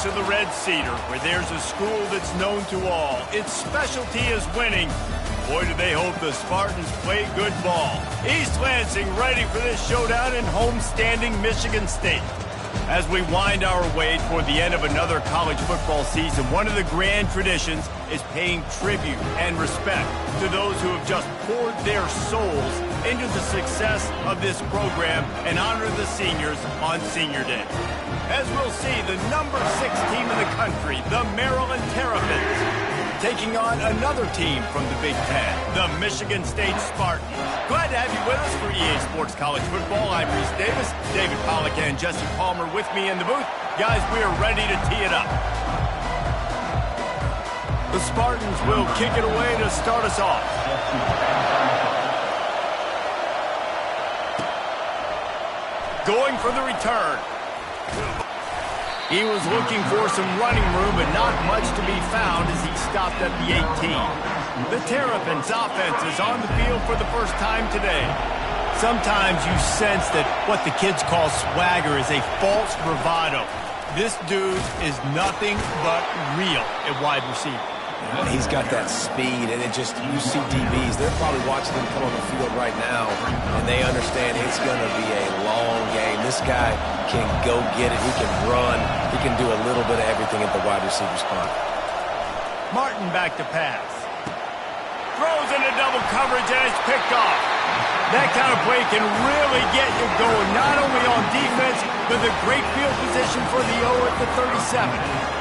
To the Red Cedar, where there's a school that's known to all. Its specialty is winning. Boy, do they hope the Spartans play good ball. East Lansing ready for this showdown in homestanding Michigan State. As we wind our way toward the end of another college football season, one of the grand traditions is paying tribute and respect to those who have just poured their souls into the success of this program and honor the seniors on Senior Day. As we'll see, the number 6 team in the country, the Maryland Terrapins, taking on another team from the Big Ten, the Michigan State Spartans. Glad to have you with us for EA Sports College Football. I'm Reese Davis, David Pollack and Jesse Palmer with me in the booth. Guys, we are ready to tee it up. The Spartans will kick it away to start us off. Going for the return. He was looking for some running room, but not much to be found as he stopped at the 18. The Terrapins offense is on the field for the first time today. Sometimes you sense that what the kids call swagger is a false bravado. This dude is nothing but real at wide receiver. He's got that speed, and you see DBs, they're probably watching him come on the field right now, and they understand it's going to be a long game. This guy can go get it. He can run. He can do a little bit of everything at the wide receiver spot. Martin back to pass. Throws into double coverage, and it's picked off. That kind of play can really get you going, not only on defense, but the great field position for the O at the 37.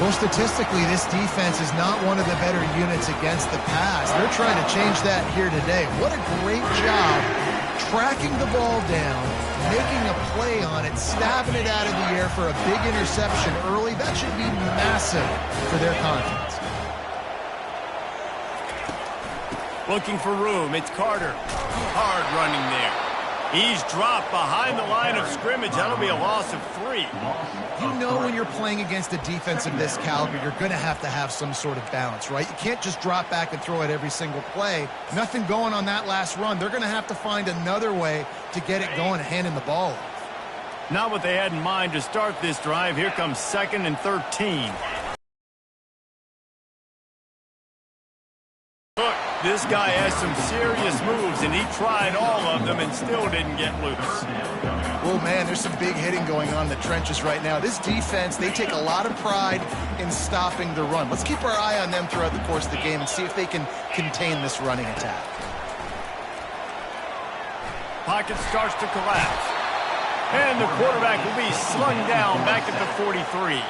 Well, statistically, this defense is not one of the better units against the pass. They're trying to change that here today. What a great job tracking the ball down, making a play on it, stabbing it out of the air for a big interception early. That should be massive for their confidence. Looking for room. It's Carter. Hard running there. He's dropped behind the line of scrimmage. That'll be a loss of 3. You know when you're playing against a defense of this caliber, you're going to have some sort of balance, right? You can't just drop back and throw it every single play. Nothing going on that last run. They're going to have to find another way to get it going and handing the ball off. Not what they had in mind to start this drive. Here comes 2nd and 13. Look, this guy has some serious moves, and he tried all of them and still didn't get loose. Oh, man, there's some big hitting going on in the trenches right now. This defense, they take a lot of pride in stopping the run. Let's keep our eye on them throughout the course of the game and see if they can contain this running attack. Pocket starts to collapse. And the quarterback will be slung down back at the 43.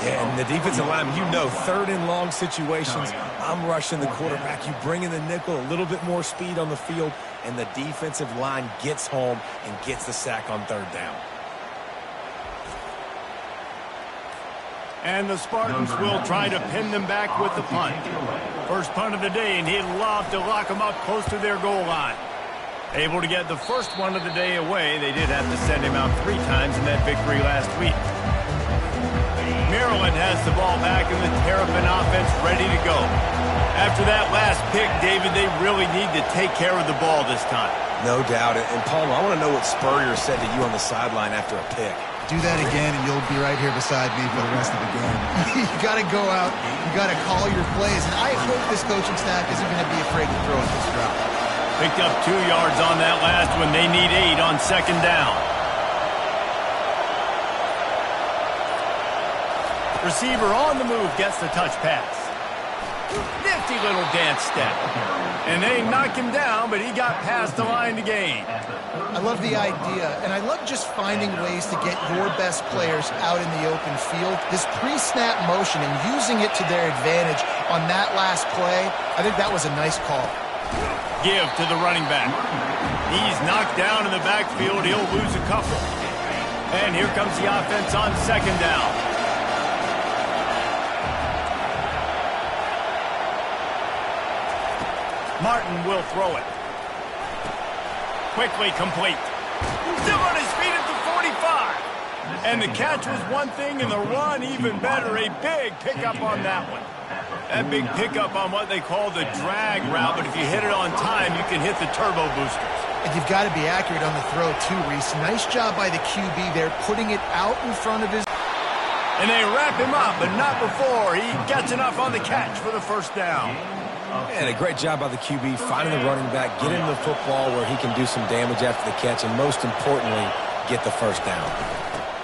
Yeah, and the defensive lineman, you know, 3rd and long situations, I'm rushing the quarterback. You bring in the nickel, a little bit more speed on the field, and the defensive line gets home and gets the sack on 3rd down. And the Spartans will try to pin them back with the punt. First punt of the day, and he'd love to lock them up close to their goal line. Able to get the first one of the day away. They did have to send him out 3 times in that victory last week. Maryland has the ball back and the Terrapin offense ready to go. After that last pick, David, they really need to take care of the ball this time. No doubt. And Palmer, I want to know what Spurrier said to you on the sideline after a pick. Do that again, and you'll be right here beside me for the rest of the game. You got to go out. You got to call your plays. And I hope this coaching staff isn't going to be afraid to throw at this drop. Picked up 2 yards on that last one. They need 8 on 2nd down. Receiver on the move gets the touch pass. Nifty little dance step. And they knocked him down, but he got past the line to gain. I love the idea, and I love just finding ways to get your best players out in the open field. This pre-snap motion and using it to their advantage on that last play, I think that was a nice call. Give to the running back. He's knocked down in the backfield. He'll lose a couple. And here comes the offense on second down. Martin will throw it. Quickly complete. Still on his feet at the 45. And the catch was one thing, and the run even better. A big pickup on that one. That big pickup on what they call the drag route, but if you hit it on time, you can hit the turbo boosters. And you've got to be accurate on the throw, too, Reese. Nice job by the QB there, putting it out in front of his... And they wrap him up, but not before he gets enough on the catch for the first down. And a great job by the QB, finding the running back, getting the football where he can do some damage after the catch, and most importantly, get the first down.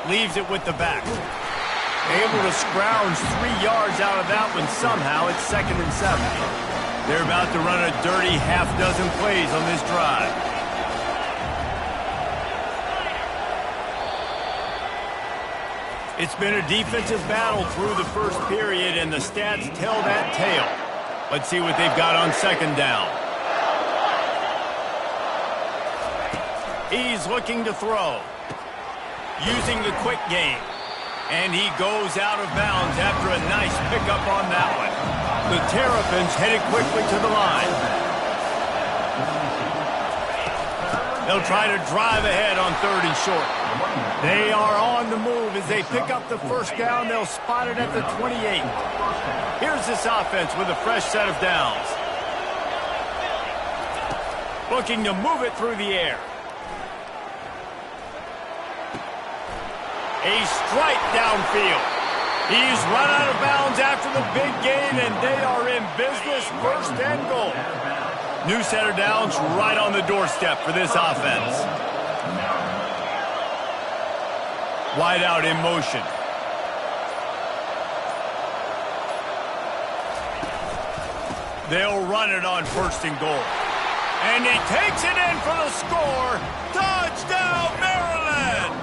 Leaves it with the back. Able to scrounge 3 yards out of that one somehow. It's 2nd and 7. They're about to run a dirty half-dozen plays on this drive. It's been a defensive battle through the first period, and the stats tell that tale. Let's see what they've got on second down. He's looking to throw. Using the quick game. And he goes out of bounds after a nice pickup on that one. The Terrapins headed quickly to the line. They'll try to drive ahead on 3rd and short. They are on the move as they pick up the first down. They'll spot it at the 28. Here's this offense with a fresh set of downs. Looking to move it through the air. A strike downfield. He's run out of bounds after the big gain, and they are in business, 1st and goal. New set of downs right on the doorstep for this offense. Wide out in motion. They'll run it on 1st and goal. And he takes it in for the score. Touchdown, Maryland!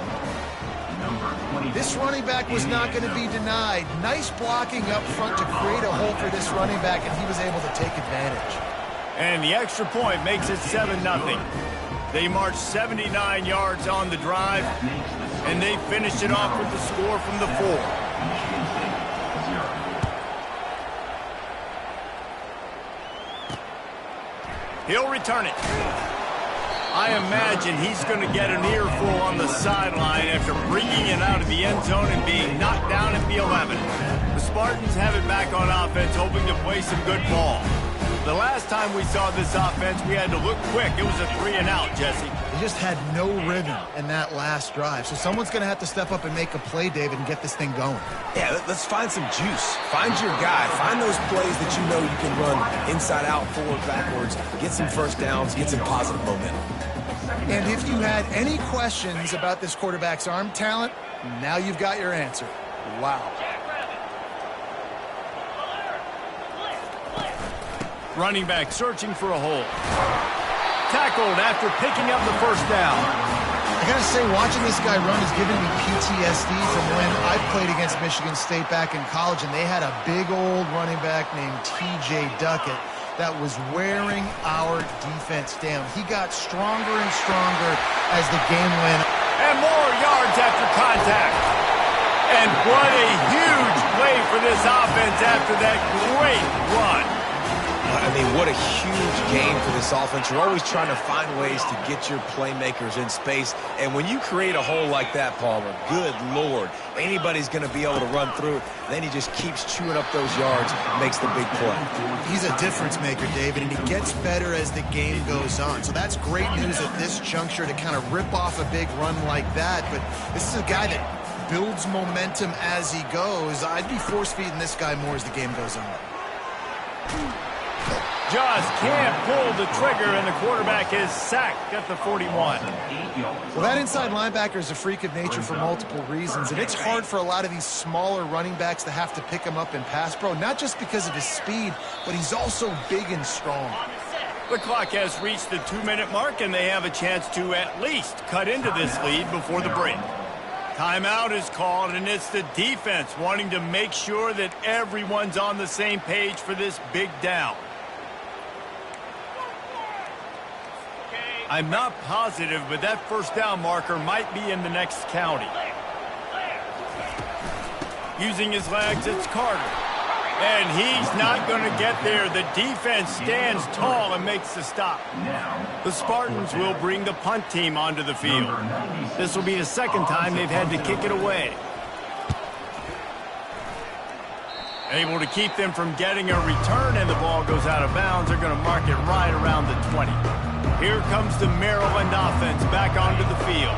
This running back was not going to be denied. Nice blocking up front to create a hole for this running back, and he was able to take advantage. And the extra point makes it 7-0. They marched 79 yards on the drive, and they finished it off with the score from the 4. He'll return it. I imagine he's going to get an earful on the sideline after bringing it out of the end zone and being knocked down at the 11. The Spartans have it back on offense, hoping to play some good ball. The last time we saw this offense, we had to look quick. It was a 3-and-out, Jesse. They just had no rhythm in that last drive. So someone's going to have to step up and make a play, David, and get this thing going. Yeah, let's find some juice. Find your guy. Find those plays that you know you can run inside out, forward, backwards. Get some first downs. Get some positive momentum. And if you had any questions about this quarterback's arm talent, now you've got your answer. Wow. Running back searching for a hole. Tackled after picking up the first down. I gotta say, watching this guy run has given me PTSD from when I played against Michigan State back in college, and they had a big old running back named T.J. Duckett that was wearing our defense down. He got stronger and stronger as the game went. And more yards after contact. And what a huge play for this offense after that great run. I mean, what a huge game for this offense. You're always trying to find ways to get your playmakers in space. And when you create a hole like that, Palmer, good Lord, anybody's going to be able to run through it. Then he just keeps chewing up those yards, makes the big play. He's a difference maker, David, and he gets better as the game goes on. So that's great news at this juncture to kind of rip off a big run like that. But this is a guy that builds momentum as he goes. I'd be force-feeding this guy more as the game goes on. Just can't pull the trigger, and the quarterback is sacked at the 41. Well, that inside linebacker is a freak of nature for multiple reasons, and it's hard for a lot of these smaller running backs to have to pick him up in pass pro, not just because of his speed, but he's also big and strong. The clock has reached the 2-minute mark, and they have a chance to at least cut into this lead before the break. Timeout is called, and it's the defense wanting to make sure that everyone's on the same page for this big down. I'm not positive, but that first down marker might be in the next county. Using his legs, it's Carter. And he's not going to get there. The defense stands tall and makes the stop. The Spartans will bring the punt team onto the field. This will be the second time they've had to kick it away. Able to keep them from getting a return, and the ball goes out of bounds. They're going to mark it right around the 20. Here comes the Maryland offense back onto the field.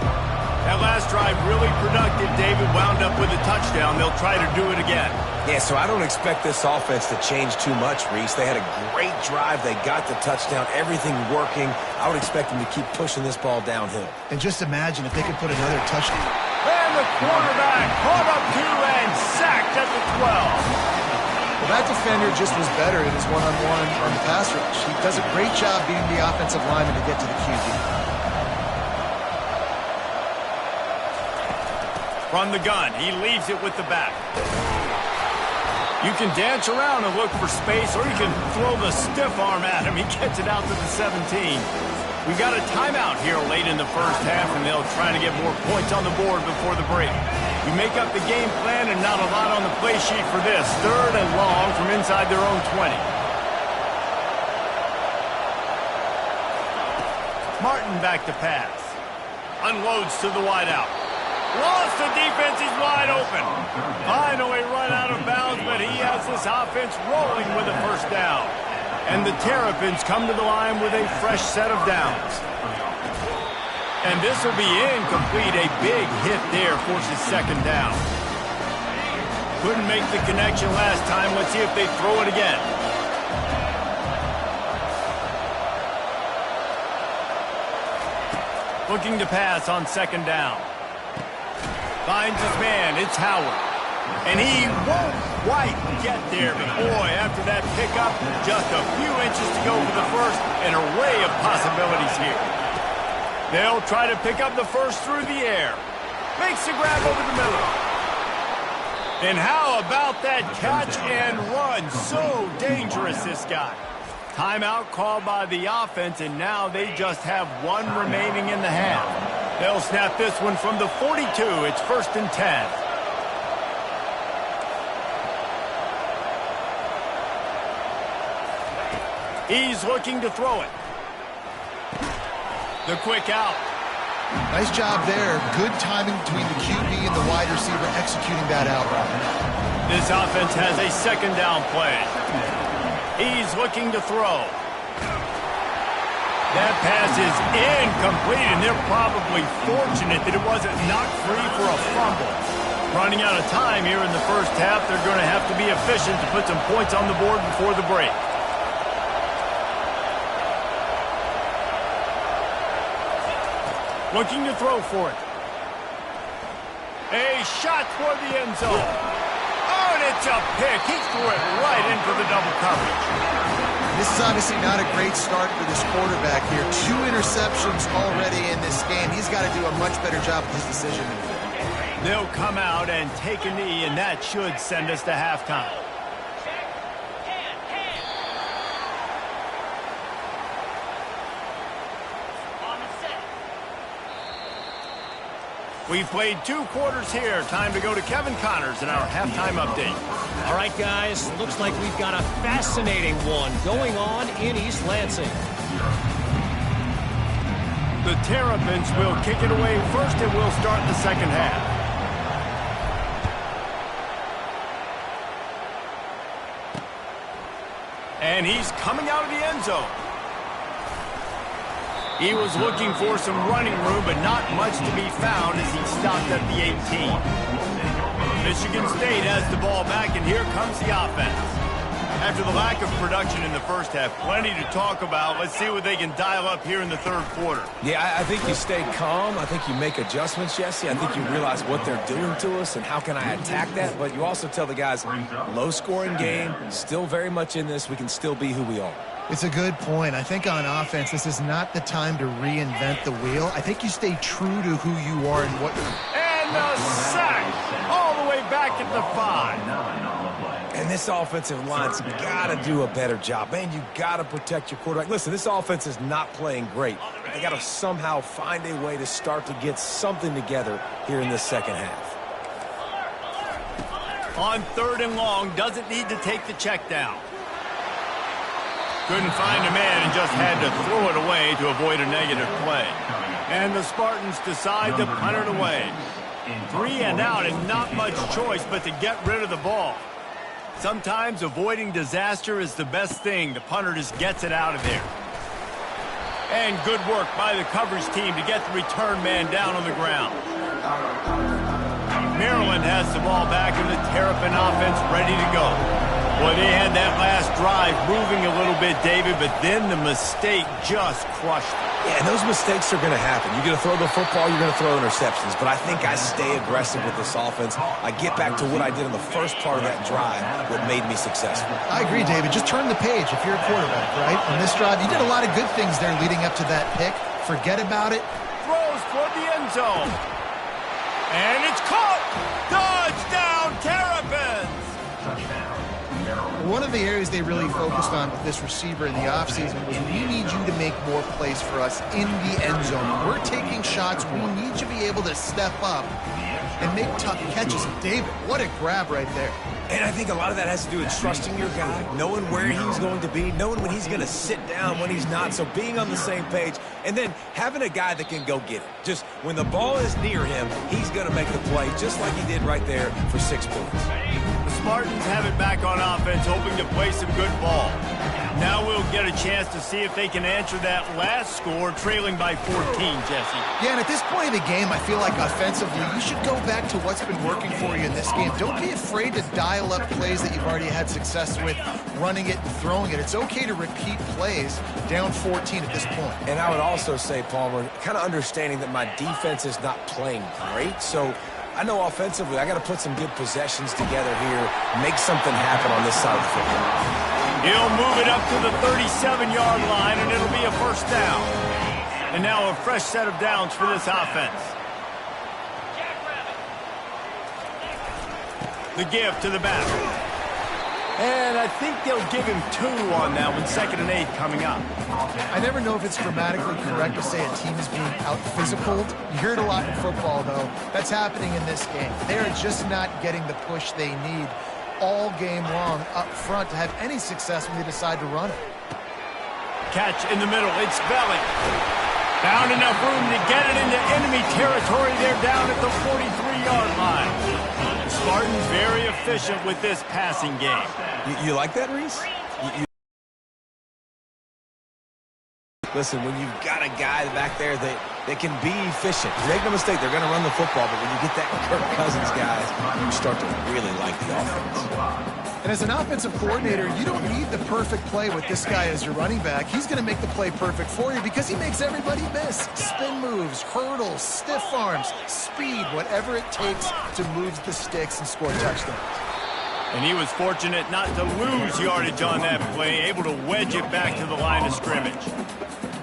That last drive really productive. David wound up with a touchdown. They'll try to do it again. Yeah, so I don't expect this offense to change too much, Reese. They had a great drive. They got the touchdown. Everything working. I would expect them to keep pushing this ball downhill. And just imagine if they could put another touchdown. And the quarterback caught up to and sacked at the 12. Well, that defender just was better in his one-on-one on the pass rush. He does a great job beating the offensive lineman to get to the QB. From the gun, he leaves it with the back. You can dance around and look for space, or you can throw the stiff arm at him. He gets it out to the 17. We got a timeout here late in the first half, and they'll try to get more points on the board before the break. You make up the game plan, and not a lot on the play sheet for this. 3rd and long from inside their own 20. Martin back to pass. Unloads to the wideout. Lost the defense, he's wide open. Finally run out of bounds, but he has this offense rolling with a first down. And the Terrapins come to the line with a fresh set of downs. And this will be incomplete. A big hit there forces 2nd down. Couldn't make the connection last time. Let's see if they throw it again. Looking to pass on 2nd down. Finds his man, it's Howard. And he won't quite get there, but boy, after that pickup, just a few inches to go for the first, an array of possibilities here. They'll try to pick up the first through the air. Makes the grab over the middle. And how about that catch and run? So dangerous, this guy. Timeout called by the offense, and now they just have one remaining in the half. They'll snap this one from the 42. It's 1st and 10. He's looking to throw it. The quick out. Nice job there. Good timing between the QB and the wide receiver executing that out route. This offense has a 2nd down play. He's looking to throw. That pass is incomplete, and they're probably fortunate that it wasn't knocked free for a fumble. Running out of time here in the first half, they're going to have to be efficient to put some points on the board before the break. Looking to throw for it. A shot toward the end zone. Oh, and it's a pick. He threw it right into the double coverage. This is obviously not a great start for this quarterback here. 2 interceptions already in this game. He's got to do a much better job with his decision-making. They'll come out and take a knee, and that should send us to halftime. We've played 2 quarters here. Time to go to Kevin Connors in our halftime update. All right, guys. Looks like we've got a fascinating one going on in East Lansing. The Terrapins will kick it away first, and we'll start the second half. And he's coming out of the end zone. He was looking for some running room, but not much to be found as he stopped at the 18. Michigan State has the ball back, and here comes the offense. After the lack of production in the first half, plenty to talk about. Let's see what they can dial up here in the 3rd quarter. Yeah, I think you stay calm. I think you make adjustments, Jesse. I think you realize what they're doing to us and how can I attack that. But you also tell the guys, low-scoring game, still very much in this. We can still be who we are. It's a good point. I think on offense, this is not the time to reinvent the wheel. I think you stay true to who you are and what you're... And the sack all the way back at the 5. And this offensive line's got to do a better job. Man, you got to protect your quarterback. Listen, this offense is not playing great. They got to somehow find a way to start to get something together here in this second half. On 3rd and long, doesn't need to take the check down. Couldn't find a man and just had to throw it away to avoid a negative play. And the Spartans decide to punt it away. 3 and out and not much choice but to get rid of the ball. Sometimes avoiding disaster is the best thing. The punter just gets it out of there. And good work by the coverage team to get the return man down on the ground. Maryland has the ball back in the Terrapin offense ready to go. Well, they had that last drive moving a little bit, David, but then the mistake just crushed them. Yeah, and those mistakes are going to happen. You're going to throw the football, you're going to throw interceptions. But I think I stay aggressive with this offense. I get back to what I did in the first part of that drive, what made me successful. I agree, David. Just turn the page if you're a quarterback, right? On this drive, you did a lot of good things there leading up to that pick. Forget about it. Throws toward the end zone. And it's caught! Touchdown, Terrapins! One of the areas they really focused on with this receiver in the offseason was we need you to make more plays for us in the end zone. When we're taking shots, we need you to be able to step up and make tough catches. David, what a grab right there. And I think a lot of that has to do with trusting your guy, knowing where he's going to be, knowing when he's going to sit down, when he's not, so being on the same page, and then having a guy that can go get it. Just when the ball is near him, he's going to make the play, just like he did right there for 6 points. The Spartans have it back on offense, hoping to play some good ball. Now we'll get a chance to see if they can answer that last score, trailing by 14, Jesse. Yeah, and at this point of the game, I feel like offensively, you should go back to what's been working for you in this game. Don't be afraid to dial up plays that you've already had success with, running it and throwing it. It's okay to repeat plays down 14 at this point. And I would also say, Palmer, kind of understanding that my defense is not playing great, so I know offensively I got to put some good possessions together here, make something happen on this side of the football. He'll move it up to the 37-yard line, and it'll be a first down. And now a fresh set of downs for this offense. The give to the back. And I think they'll give him 2 on that one, 2nd and 8 coming up. I never know if it's grammatically correct to say a team is being out-physicaled. You hear it a lot in football, though. That's happening in this game. They are just not getting the push they need all game long up front to have any success when they decide to run it. Catch in the middle. It's Belly. Found enough room to get it into enemy territory. They're down at the 43-yard line. The Spartans very efficient with this passing game. You like that, Reese? Listen, when you've got a guy back there that can be efficient, make no mistake, they're going to run the football, but when you get that Kirk Cousins guys, you start to really like the offense. And as an offensive coordinator, you don't need the perfect play with this guy as your running back. He's going to make the play perfect for you because he makes everybody miss. Spin moves, hurdles, stiff arms, speed, whatever it takes to move the sticks and score touchdowns. And he was fortunate not to lose yardage on that play, able to wedge it back to the line of scrimmage.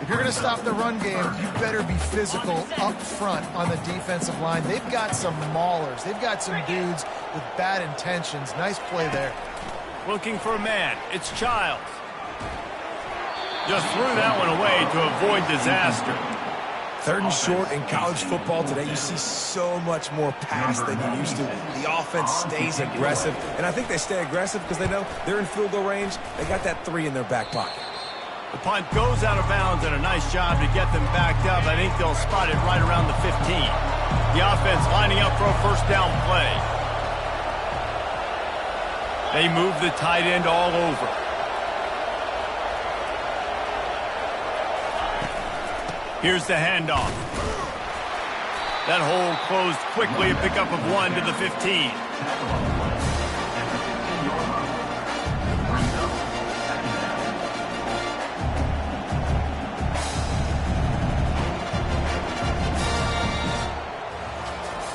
If you're going to stop the run game, you better be physical up front on the defensive line. They've got some maulers. They've got some dudes with bad intentions. Nice play there. Looking for a man. It's Childs. Just threw that one away to avoid disaster. 3rd and short in college football today, you see so much more pass than you used to. The offense stays aggressive, and I think they stay aggressive because they know they're in field goal range. They got that 3 in their back pocket. The punt goes out of bounds, and a nice job to get them backed up. I think they'll spot it right around the 15. The offense lining up for a first down play. They move the tight end all over. Here's the handoff. That hole closed quickly, a pickup of 1 to the 15.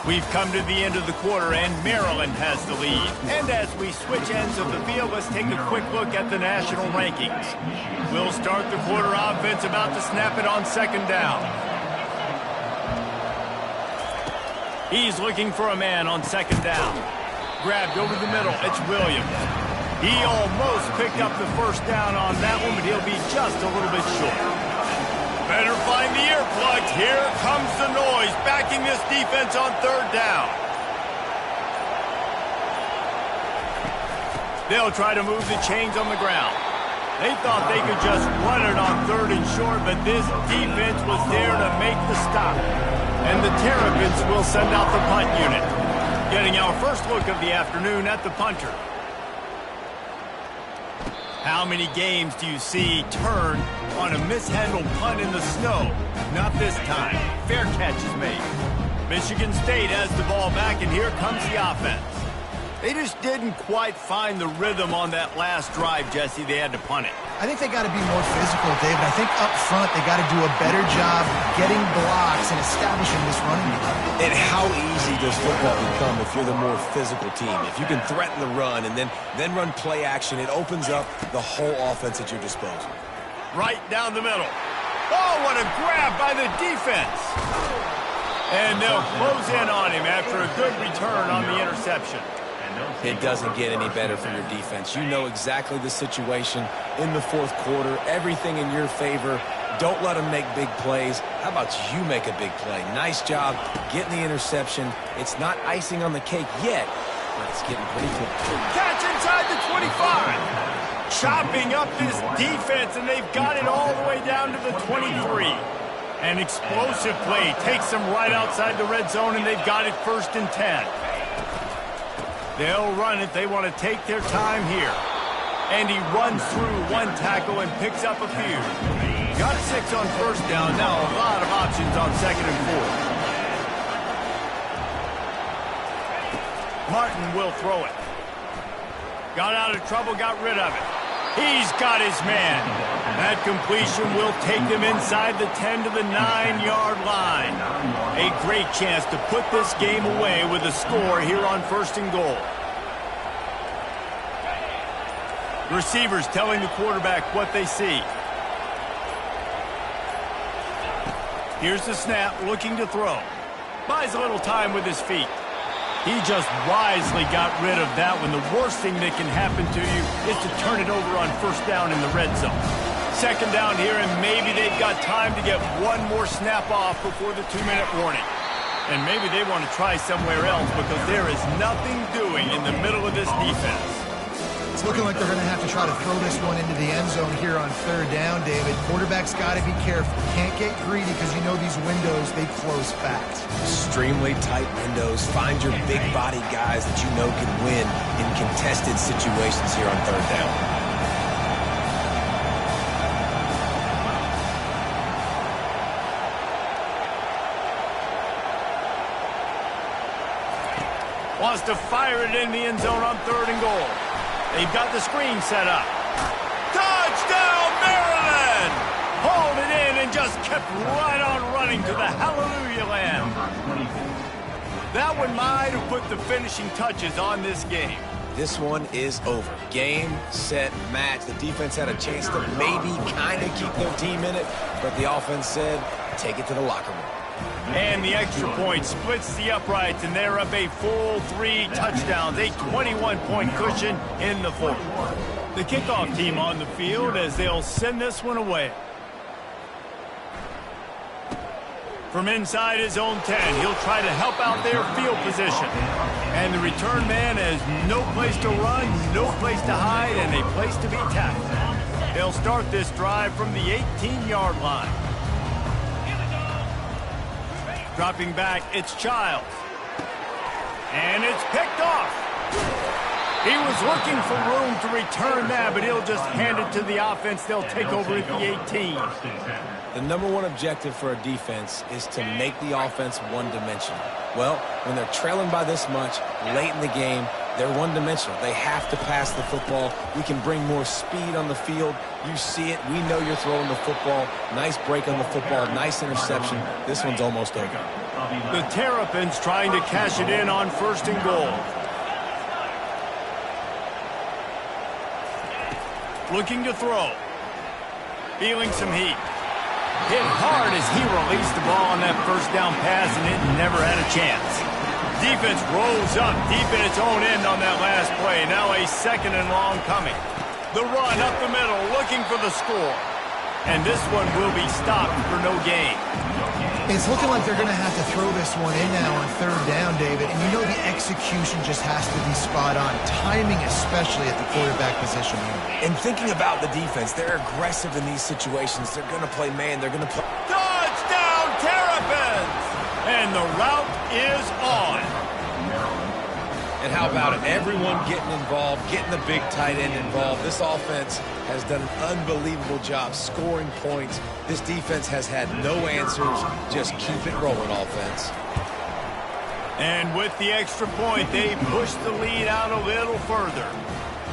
We've come to the end of the quarter, and Maryland has the lead. And as we switch ends of the field, let's take a quick look at the national rankings. We'll start the quarter offense, about to snap it on 2nd down. He's looking for a man on 2nd down. Grabbed over the middle. It's Williams. He almost picked up the first down on that one, but he'll be just a little bit short. Better find the earplugs. Here comes the noise, backing this defense on third down. They'll try to move the chains on the ground. They thought they could just run it on third and short, but this defense was there to make the stop. And the Terrapins will send out the punt unit. Getting our first look of the afternoon at the punter. How many games do you see turn on a mishandled punt in the snow? Not this time. Fair catch is made. Michigan State has the ball back, and here comes the offense. They just didn't quite find the rhythm on that last drive, Jesse. They had to punt it. I think they got to be more physical, David. I think up front they got to do a better job getting blocks and establishing this running game. And how easy does football become if you're the more physical team? If you can threaten the run and then run play action, it opens up the whole offense at your disposal. Right down the middle. Oh, what a grab by the defense. And they'll close in on him after a good return on the interception. It doesn't get any better from your defense. You know exactly the situation in the fourth quarter. Everything in your favor. Don't let them make big plays. How about you make a big play? Nice job getting the interception. It's not icing on the cake yet, but it's getting pretty close. Catch inside the 25. Chopping up this defense, and they've got it all the way down to the 23. An explosive play takes them right outside the red zone, and they've got it 1st and 10. They'll run it. They want to take their time here. And he runs through one tackle and picks up a few. Got 6 on first down. Now a lot of options on 2nd and 4. Martin will throw it. Got out of trouble, got rid of it. He's got his man. That completion will take them inside the 10 to the 9-yard line. A great chance to put this game away with a score here on 1st and goal. Receivers telling the quarterback what they see. Here's the snap, looking to throw. Buys a little time with his feet. He just wisely got rid of that one. The worst thing that can happen to you is to turn it over on 1st down in the red zone. 2nd down here, and maybe they've got time to get one more snap off before the 2-minute warning. And maybe they want to try somewhere else because there is nothing doing in the middle of this defense. It's looking like they're going to have to try to throw this one into the end zone here on 3rd down, David. Quarterback's got to be careful. Can't get greedy because you know these windows, they close fast. Extremely tight windows. Find your big body guys that you know can win in contested situations here on 3rd down. Wants to fire it in the end zone on 3rd and goal. They've got the screen set up. Touchdown, Maryland! Hauled it in and just kept right on running to the hallelujah land. That one might have put the finishing touches on this game. This one is over. Game, set, match. The defense had a chance to maybe kind of keep their team in it, but the offense said, take it to the locker room. And the extra point splits the uprights, and they're up a full 3 touchdowns, a 21-point cushion in the 4th. The kickoff team on the field as they'll send this one away. From inside his own 10, he'll try to help out their field position. And the return man has no place to run, no place to hide, and a place to be tackled. They'll start this drive from the 18-yard line. Dropping back, it's Childs. And it's picked off. He was looking for room to return that, but he'll just hand it to the offense. They'll take over at the 18. The number one objective for a defense is to make the offense one-dimensional. Well, when they're trailing by this much, late in the game, they're one-dimensional. They have to pass the football. We can bring more speed on the field. You see it. We know you're throwing the football. Nice break on the football. Nice interception. This one's almost over. The Terrapins trying to cash it in on 1st and goal. Looking to throw. Feeling some heat. Hit hard as he released the ball on that 1st down pass, and it never had a chance. Defense rolls up deep in its own end on that last play. Now a 2nd and long coming. The run up the middle, looking for the score. And this one will be stopped for no gain. It's looking like they're going to have to throw this one in now on 3rd down, David. And you know the execution just has to be spot on. Timing especially at the quarterback position. And thinking about the defense, they're aggressive in these situations. They're going to play man. They're going to play... Touchdown, Terrapins! And the route is on. And how about it? Everyone getting involved, getting the big tight end involved. This offense has done an unbelievable job scoring points. This defense has had no answers. Just keep it rolling, offense. And with the extra point, they push the lead out a little further.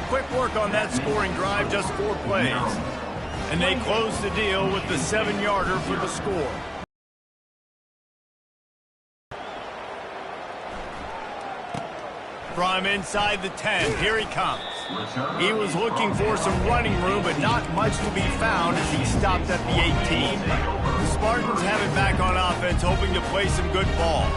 Quick work on that scoring drive, just 4 plays. And they close the deal with the 7-yarder for the score. From inside the 10, here he comes. He was looking for some running room, but not much to be found as he stopped at the 18. The Spartans have it back on offense, hoping to play some good ball.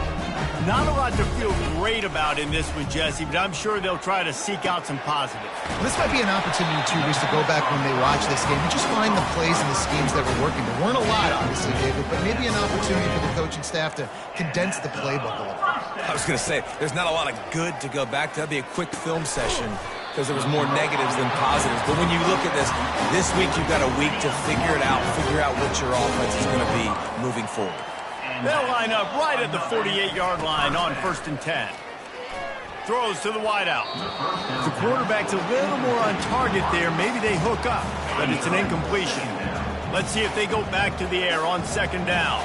Not a lot to feel great about in this one, Jesse, but I'm sure they'll try to seek out some positives. This might be an opportunity, too, Reese, to go back when they watch this game and just find the plays and the schemes that were working. There weren't a lot, obviously, David, but maybe an opportunity for the coaching staff to condense the playbook a little. I was going to say, there's not a lot of good to go back to. That'd be a quick film session because there was more negatives than positives. But when you look at this week you've got a week to figure it out, figure out what your offense is going to be moving forward. They'll line up right at the 48-yard line on 1st and 10. Throws to the wideout. The quarterback's a little more on target there. Maybe they hook up, but it's an incompletion. Let's see if they go back to the air on 2nd down.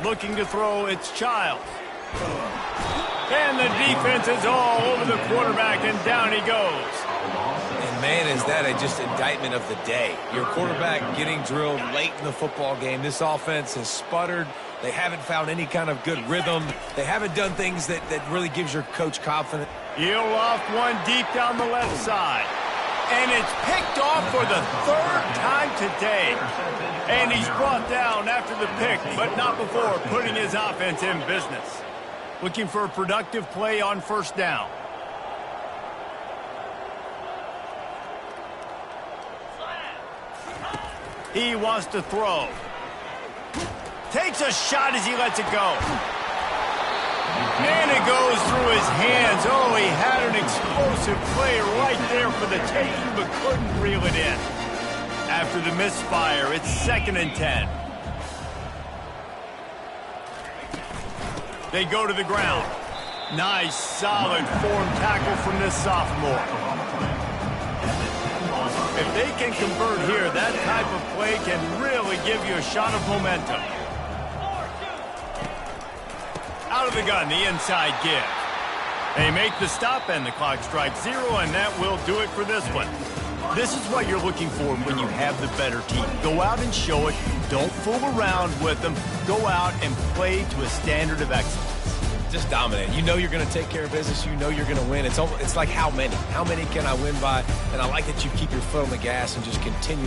Looking to throw, it's Childs. And the defense is all over the quarterback, and down he goes. And man, is that just indictment of the day. Your quarterback getting drilled late in the football game. This offense has sputtered. They haven't found any kind of good rhythm. They haven't done things that really gives your coach confidence. He'll loft one deep down the left side. And it's picked off for the 3rd time today. And he's brought down after the pick, but not before putting his offense in business. Looking for a productive play on 1st down. He wants to throw. Takes a shot as he lets it go. And it goes through his hands. Oh, he had an explosive play right there for the taking, but couldn't reel it in. After the misfire, it's 2nd and 10. They go to the ground. Nice, solid form tackle from this sophomore. If they can convert here, that type of play can really give you a shot of momentum. Out of the gun, the inside give. They make the stop, and the clock strikes 0, and that will do it for this one. This is what you're looking for when you have the better team. Go out and show it. Don't fool around with them. Go out and play to a standard of excellence. Just dominate. You know you're going to take care of business. You know you're going to win. It's like how many? How many can I win by? And I like that you keep your foot on the gas and just continue